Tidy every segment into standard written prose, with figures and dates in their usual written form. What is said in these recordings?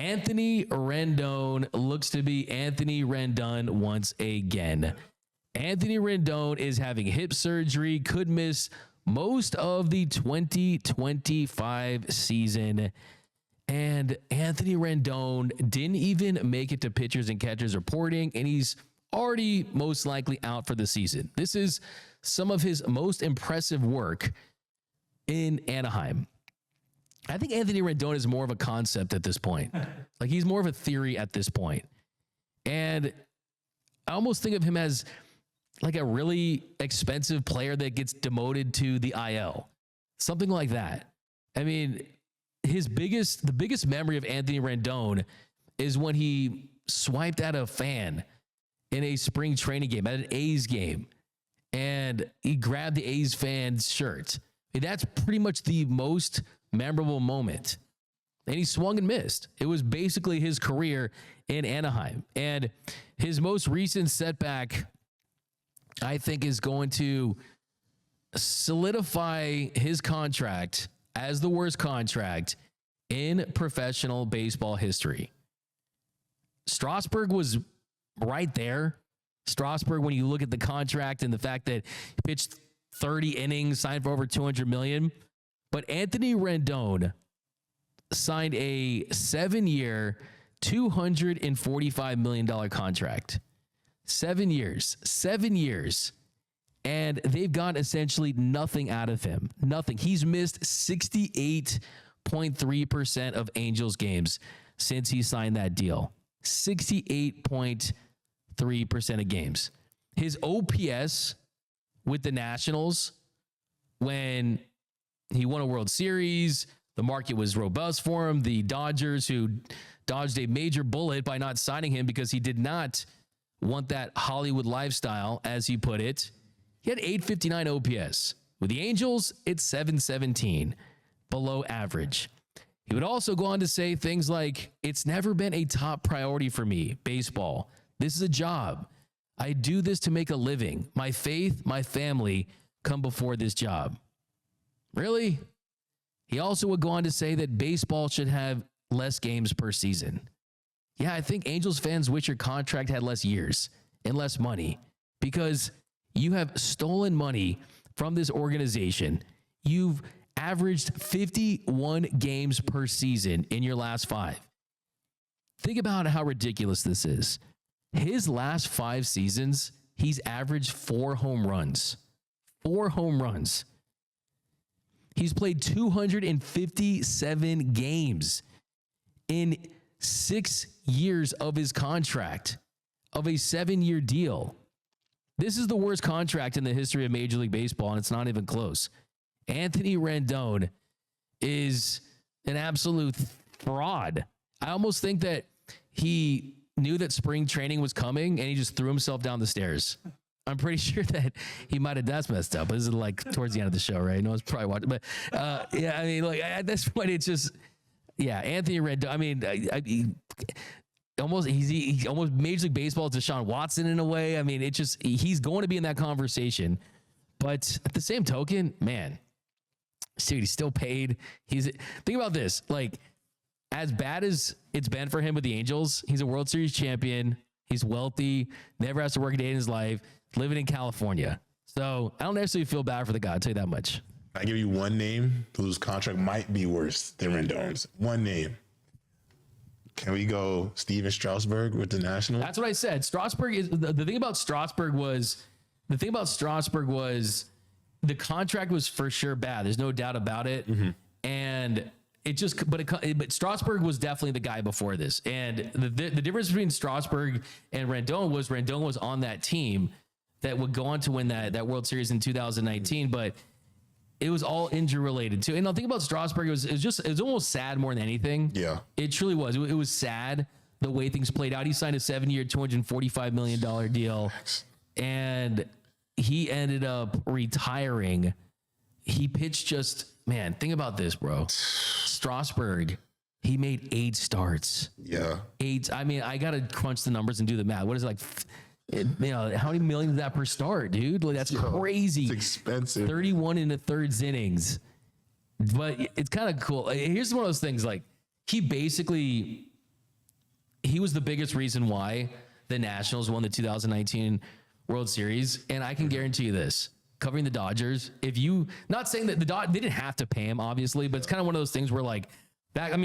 Anthony Rendon looks to be Anthony Rendon once again. Anthony Rendon is having hip surgery, could miss most of the 2025 season. And Anthony Rendon didn't even make it to pitchers and catchers reporting, and he's already most likely out for the season. This is some of his most impressive work in Anaheim. I think Anthony Rendon is more of a concept at this point. Like, he's more of a theory at this point. And I almost think of him as like a really expensive player that gets demoted to the IL. Something like that. I mean, the biggest memory of Anthony Rendon is when he swiped at a fan in a spring training game, at an A's game, and he grabbed the A's fan's shirt. And that's pretty much the most memorable moment. And he swung and missed. It was basically his career in Anaheim. And his most recent setback, I think, is going to solidify his contract as the worst contract in professional baseball history. Strasburg was right there. Strasburg, when you look at the contract and the fact that he pitched 30 innings, signed for over $200 million. But Anthony Rendon signed a 7-year, $245 million contract. 7 years. And they've got essentially nothing out of him. Nothing. He's missed 68.3% of Angels games since he signed that deal. 68.3% of games. His OPS with the Nationals, when he won a World Series, the market was robust for him. The Dodgers, who dodged a major bullet by not signing him because he did not want that Hollywood lifestyle, as he put it. He had 859 OPS. With the Angels, it's 717, below average. He would also go on to say things like, "It's never been a top priority for me, baseball. This is a job. I do this to make a living. My faith, my family come before this job." Really? He also would go on to say that baseball should have less games per season. Yeah, I think Angels fans wish your contract had less years and less money, because you have stolen money from this organization. You've averaged 51 games per season in your last 5. Think about how ridiculous this is. His last 5 seasons, he's averaged 4 home runs. 4 home runs. He's played 257 games in 6 years of his contract, of a 7-year deal. This is the worst contract in the history of Major League Baseball, and it's not even close. Anthony Rendon is an absolute fraud. I almost think that he knew that spring training was coming and he just threw himself down the stairs. I'm pretty sure that he might have, that's messed up. This is like towards the end of the show, right? No one's probably watching, but yeah, I mean, like at this point, it's just, yeah, Anthony Rendon. I mean, he almost Major League Baseball Deshaun Watson in a way. I mean, he's going to be in that conversation, but at the same token, man, dude, he's still paid. Think about this, like, as bad as it's been for him with the Angels, he's a World Series champion. He's wealthy, never has to work a day in his life, living in California. So I don't necessarily feel bad for the guy, I'll tell you that much. I give you one name whose contract might be worse than Rendon's. One name. Can we go Steven Strasburg with the Nationals? That's what I said. Strasburg is the thing about Strasburg was the contract was for sure bad. There's no doubt about it. Mm-hmm. And but Strasburg was definitely the guy before this. And the difference between Strasburg and Rendon was on that team that would go on to win that World Series in 2019, but it was all injury related too. And the thing about Strasburg, it was almost sad more than anything. Yeah, it truly was. It was sad the way things played out. He signed a 7-year, $245 million deal, and he ended up retiring. He pitched man, think about this, bro. Strasburg, he made 8 starts. Yeah. 8. I mean, I got to crunch the numbers and do the math. What is it, like, how many millions is that per start, dude? Like, that's crazy. It's expensive. 31 in the third innings. But it's kind of cool. Here's one of those things, like, he basically he was the biggest reason why the Nationals won the 2019 World Series. And I can guarantee you this, covering the Dodgers, if you, not saying that they didn't have to pay him, obviously, but it's kind of one of those things where like,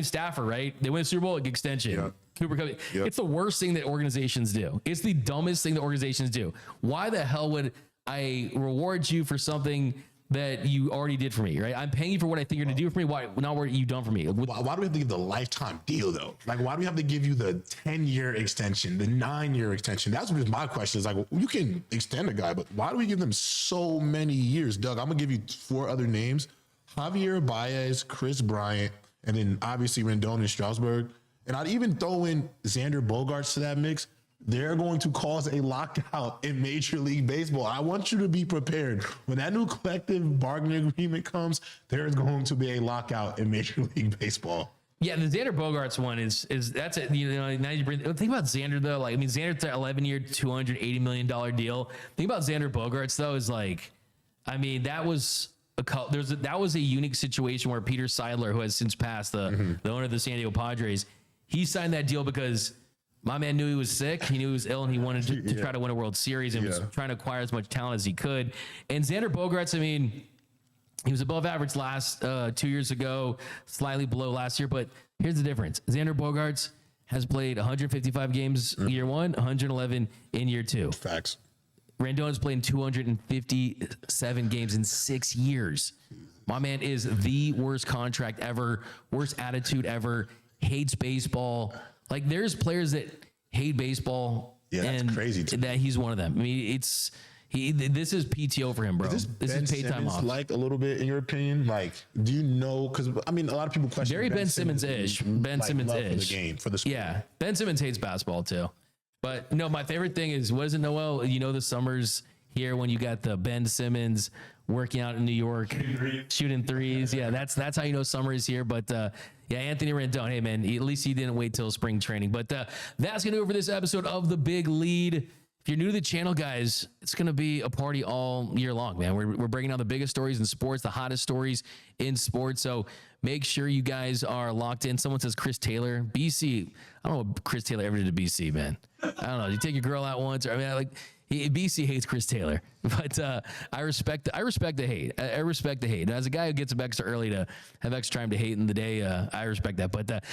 Stafford, right? They win the Super Bowl, extension. Yep. Cooper Cup. Yep. It's the worst thing that organizations do. It's the dumbest thing that organizations do. Why the hell would I reward you for something that you already did for me, right? I'm paying you for what I think you're going to do for me. Why not what you done for me? Why do we have to give the lifetime deal though? Like, why do we have to give you the 10-year extension, the 9-year extension? That's just my question. Is like, well, you can extend a guy, but why do we give them so many years? Doug, I'm gonna give you 4 other names: Javier Baez, Chris Bryant, and then obviously Rendon and Strasburg. And I'd even throw in Xander Bogaerts to that mix. They're going to cause a lockout in Major League Baseball. I want you to be prepared. When that new collective bargaining agreement comes, there is going to be a lockout in Major League Baseball. Yeah, the Xander Bogaerts one is that's it. You know, now you bring, think about Xander though. Like, I mean, Xander's an 11-year, $280 million deal. Think about Xander Bogaerts though. Is like, I mean, that was a unique situation where Peter Seidler, who has since passed, the owner of the San Diego Padres, he signed that deal because my man knew he was sick. He knew he was ill, and he wanted to try to win a World Series and was trying to acquire as much talent as he could. And Xander Bogaerts, I mean, he was above average last 2 years ago, slightly below last year. But here's the difference: Xander Bogaerts has played 155 games year 1, 111 in year 2. Facts. Rendon has played 257 games in 6 years. My man is the worst contract ever, worst attitude ever, hates baseball. Like, there's players that hate baseball. Yeah, and that's crazy. That he's one of them. I mean, this is PTO for him, bro. This is paid time off. Like, a little bit, in your opinion, like, do you know? Because I mean, a lot of people question. Very Ben Simmons-ish. Ben Simmons-ish. For the game, for the sport. Yeah, Ben Simmons hates basketball too. But no, my favorite thing is, what is it, Noel? You know, the summers here when you got the Ben Simmons working out in New York, shooting threes. Yeah, that's how you know summer is here. But yeah, Anthony Rendon, hey man, at least he didn't wait till spring training. But that's gonna do it for this episode of The Big Lead. If you're new to the channel, guys, it's gonna be a party all year long, man. We're breaking down the biggest stories in sports, the hottest stories in sports. So make sure you guys are locked in. Someone says Chris Taylor, BC. I don't know what Chris Taylor ever did to BC, man. I don't know. You take your girl out once, or I mean, BC hates Chris Taylor, but I respect the hate. I respect the hate. And as a guy who gets up extra early to have extra time to hate in the day, I respect that. But